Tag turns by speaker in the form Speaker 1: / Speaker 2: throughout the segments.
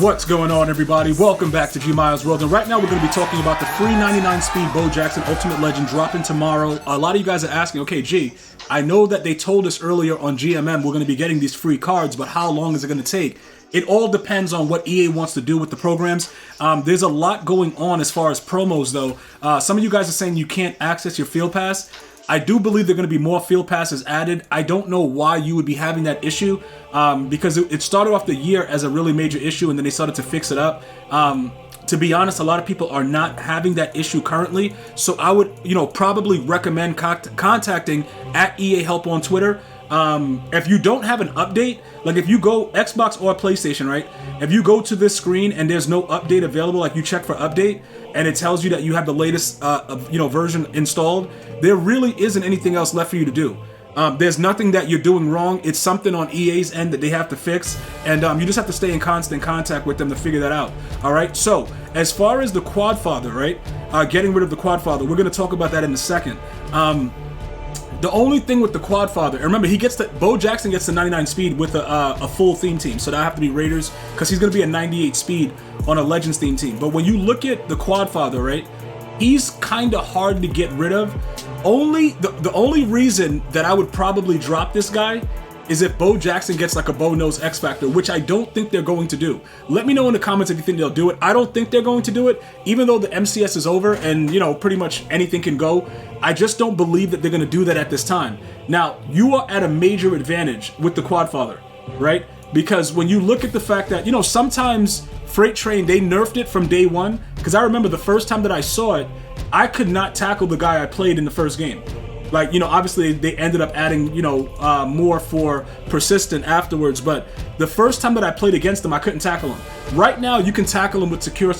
Speaker 1: What's going on, everybody? Welcome back to GmiasWorld, and right now we're going to be talking about the free 99 speed Bo Jackson Ultimate Legend dropping tomorrow. A lot of you guys are asking, okay, G, I know that they told us earlier on GMM we're going to be getting these free cards, but how long is it going to take? It all depends on what EA wants to do with the programs. There's a lot going on as far as promos, though. Some of you guys are saying you can't access your Field Pass. I do believe there are going to be more Field Passes added. I don't know why you would be having that issue, because it started off the year as a really major issue, and then they started to fix it up. To be honest, a lot of people are not having that issue currently, so I would, probably recommend contacting @EA Help on Twitter. If you don't have an update, like if you go Xbox or PlayStation, right? If you go to this screen and there's no update available, like you check for update and it tells you that you have the latest, version installed, there really isn't anything else left for you to do. There's nothing that you're doing wrong. It's something on EA's end that they have to fix, and you just have to stay in constant contact with them to figure that out. All right. So as far as the Quadfather, right? Getting rid of the Quadfather, we're going to talk about that in a second. The only thing with the Quadfather, and remember, Bo Jackson gets the 99 speed with a full theme team, so that'll have to be Raiders, because he's going to be a 98 speed on a Legends theme team. But when you look at the Quadfather, right, he's kind of hard to get rid of. The only reason that I would probably drop this guy is if Bo Jackson gets like a Bo Knows X Factor, which I don't think they're going to do. Let me know in the comments if you think they'll do it. I don't think they're going to do it, even though the MCS is over and, pretty much anything can go. I just don't believe that they're going to do that at this time. Now, you are at a major advantage with the Quadfather, right? Because when you look at the fact that, sometimes Freight Train, they nerfed it from day one. Because I remember the first time that I saw it, I could not tackle the guy I played in the first game. Like, obviously they ended up adding, more for persistent afterwards. But the first time that I played against him, I couldn't tackle him. Right now, you can tackle him with secure,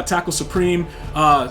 Speaker 1: tackle supreme,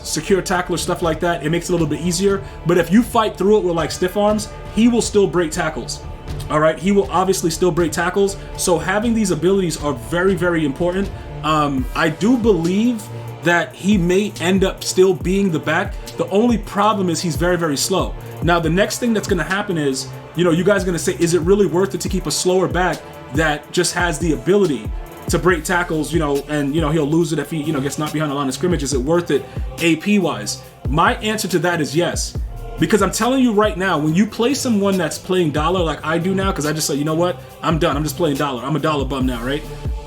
Speaker 1: secure tackler, stuff like that. It makes it a little bit easier. But if you fight through it with like stiff arms, he will still break tackles. All right, he will obviously still break tackles. So having these abilities are very, very important. I do believe that he may end up still being the back. The only problem is he's very, very slow. Now, the next thing that's going to happen is, you guys are going to say, is it really worth it to keep a slower back that just has the ability to break tackles, and, he'll lose it if he, gets knocked behind the line of scrimmage? Is it worth it AP-wise? My answer to that is yes. Because I'm telling you right now, when you play someone that's playing dollar like I do now, because I just say, you know what? I'm done. I'm just playing dollar. I'm a dollar bum now, right?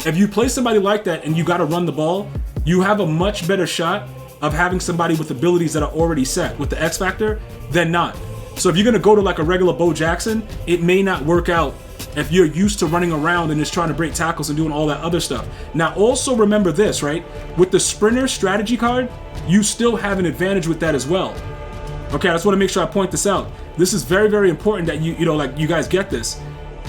Speaker 1: If you play somebody like that and you got to run the ball, you have a much better shot of having somebody with abilities that are already set with the X Factor than not. So if you're going to go to like a regular Bo Jackson, it may not work out if you're used to running around and just trying to break tackles and doing all that other stuff. Now, also remember this, right? With the Sprinter strategy card, you still have an advantage with that as well. Okay, I just want to make sure I point this out. This is very, very important that you guys get this.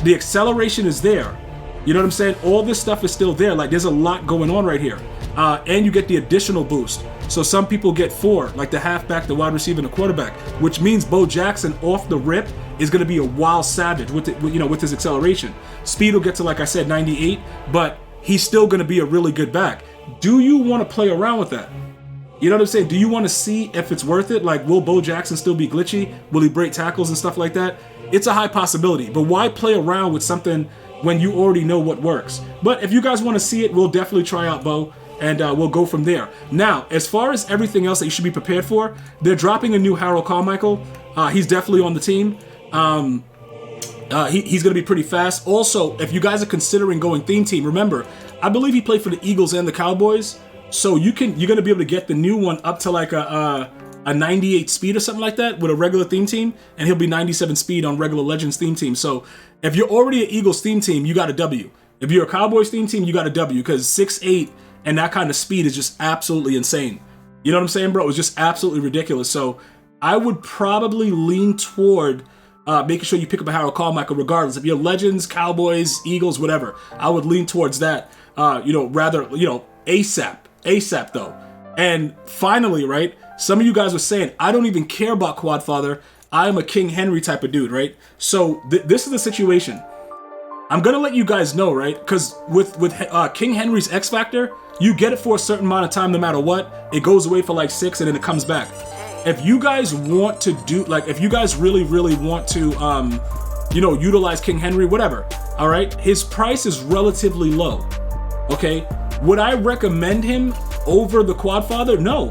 Speaker 1: The acceleration is there. You know what I'm saying? All this stuff is still there. Like, there's a lot going on right here. And you get the additional boost. So some people get 4, like the halfback, the wide receiver, and the quarterback, which means Bo Jackson off the rip is going to be a wild savage with his acceleration. Speed will get to, like I said, 98, but he's still going to be a really good back. Do you want to play around with that? You know what I'm saying? Do you want to see if it's worth it? Like, will Bo Jackson still be glitchy? Will he break tackles and stuff like that? It's a high possibility, but why play around with something when you already know what works? But if you guys want to see it, we'll definitely try out Bo, and we'll go from there. Now, as far as everything else that you should be prepared for, they're dropping a new Harold Carmichael. He's definitely on the team. He's going to be pretty fast. Also, if you guys are considering going theme team, remember, I believe he played for the Eagles and the Cowboys. So you're going to be able to get the new one up to like a 98 speed or something like that with a regular theme team, and he'll be 97 speed on regular Legends theme team. So if you're already an Eagles theme team, you got a W. If you're a Cowboys theme team, you got a W, because 6'8" and that kind of speed is just absolutely insane. You know what I'm saying, bro? It's just absolutely ridiculous. So I would probably lean toward making sure you pick up a Harold Carmichael regardless. If you're Legends, Cowboys, Eagles, whatever, I would lean towards that, rather, ASAP though. And finally, right, some of you guys were saying, I don't even care about Quadfather. I am a King Henry type of dude, right? So this is the situation. I'm going to let you guys know, right? Because with King Henry's X Factor, you get it for a certain amount of time no matter what. It goes away for like 6 and then it comes back. If you guys want to do, like, if you guys really, really want to, utilize King Henry, whatever, all right? His price is relatively low, okay? Would I recommend him over the Quadfather? No.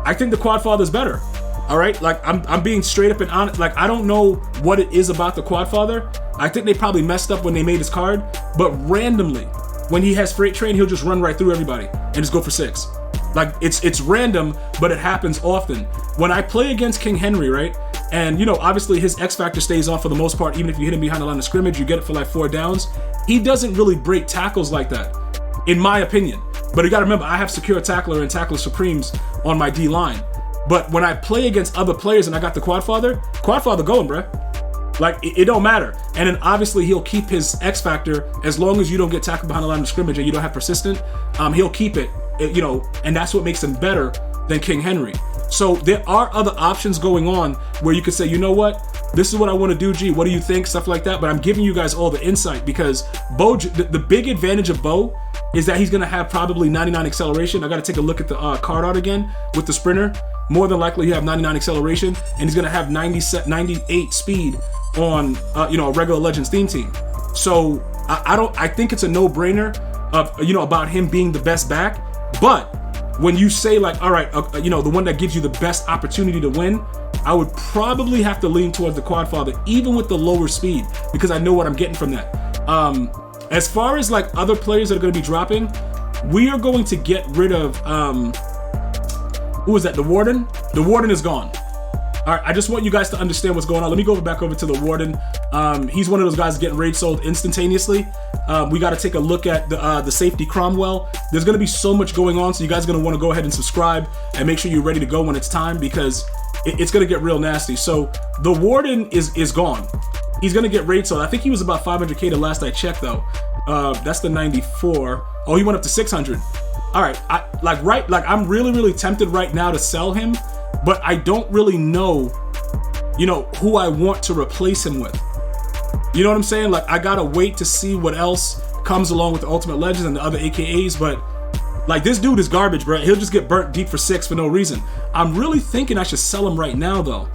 Speaker 1: I think the Quadfather is better. All right, like I'm being straight up and honest. Like I don't know what it is about the Quadfather. I think they probably messed up when they made his card, but randomly, when he has Freight Train, he'll just run right through everybody and just go for 6. Like it's random, but it happens often. When I play against King Henry, right, and you know, obviously his X Factor stays on for the most part. Even if you hit him behind the line of scrimmage, you get it for like 4 downs. He doesn't really break tackles like that, in my opinion. But you gotta remember, I have Secure Tackler and Tackler Supremes on my D line. But when I play against other players and I got the Quadfather going, bruh. Like, it don't matter. And then obviously he'll keep his X Factor as long as you don't get tackled behind the line of scrimmage and you don't have persistent. He'll keep it, you know, and that's what makes him better than King Henry. So there are other options going on where you could say, you know what? This is what I want to do, G. What do you think? Stuff like that. But I'm giving you guys all the insight because Bo, the big advantage of Bo is that he's going to have probably 99 acceleration. I got to take a look at the card art again with the sprinter. More than likely, he have 99 acceleration, and he's going to have 98 speed on you know, a regular Legends theme team. So I think it's a no-brainer of, you know, about him being the best back. But when you say like, all right, you know, the one that gives you the best opportunity to win, I would probably have to lean towards the Quadfather, even with the lower speed, because I know what I'm getting from that. As far as like other players that are going to be dropping, we are going to get rid of who is that? The Warden? The Warden is gone. All right, I just want you guys to understand what's going on. Let me go back over to the Warden. He's one of those guys getting raid sold instantaneously. We got to take a look at the safety Cromwell. There's going to be so much going on, so you guys are going to want to go ahead and subscribe and make sure you're ready to go when it's time, because it's going to get real nasty. So the Warden is gone. He's going to get raid sold. I think he was about 500K the last I checked, though. That's the 94. Oh, he went up to 600. All right, I'm really tempted right now to sell him, but I don't really know, you know, who I want to replace him with. You know what I'm saying? Like, I gotta wait to see what else comes along with the Ultimate Legends and the other AKAs, but like, this dude is garbage, bro. He'll just get burnt deep for 6 for no reason. I'm really thinking I should sell him right now, though.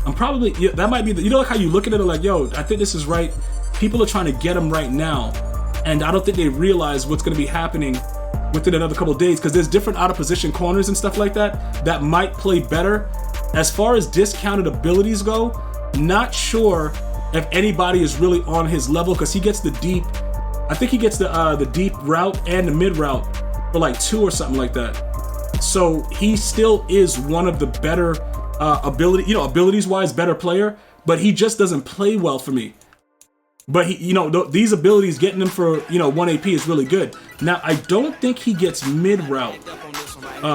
Speaker 1: I'm probably, yeah, that might be the, you know, like how you look at it like, yo, I think this is right. People are trying to get him right now, and I don't think they realize what's gonna be happening within another couple of days, because there's different out of position corners and stuff like that that might play better. As far as discounted abilities go, not sure if anybody is really on his level, because he gets the deep, I think he gets the deep route and the mid route for like 2 or something like that. So he still is one of the better abilities wise better player, but he just doesn't play well for me. But he, you know, these abilities, getting him for, you know, 1 AP is really good. Now, I don't think he gets mid route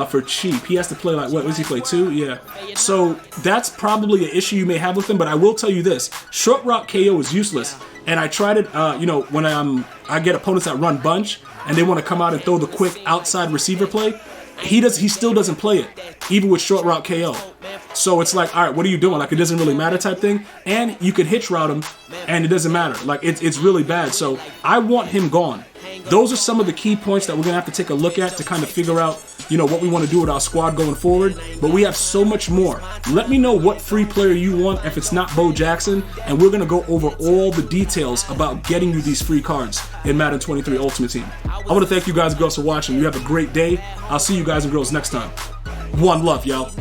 Speaker 1: for cheap. He has to play like, what does he play, 2? Yeah. So that's probably an issue you may have with him, but I will tell you this. Short route KO is useless. And I tried it, you know, when I get opponents that run bunch and they want to come out and throw the quick outside receiver play, he still doesn't play it, even with short route KO. So it's like, all right, what are you doing? Like, it doesn't really matter type thing. And you can hitch route him, and it doesn't matter. Like, it's really bad. So I want him gone. Those are some of the key points that we're going to have to take a look at to kind of figure out, you know, what we want to do with our squad going forward. But we have so much more. Let me know what free player you want if it's not Bo Jackson, and we're going to go over all the details about getting you these free cards in Madden 23 Ultimate Team. I want to thank you guys and girls for watching. You have a great day. I'll see you guys and girls next time. One love, y'all.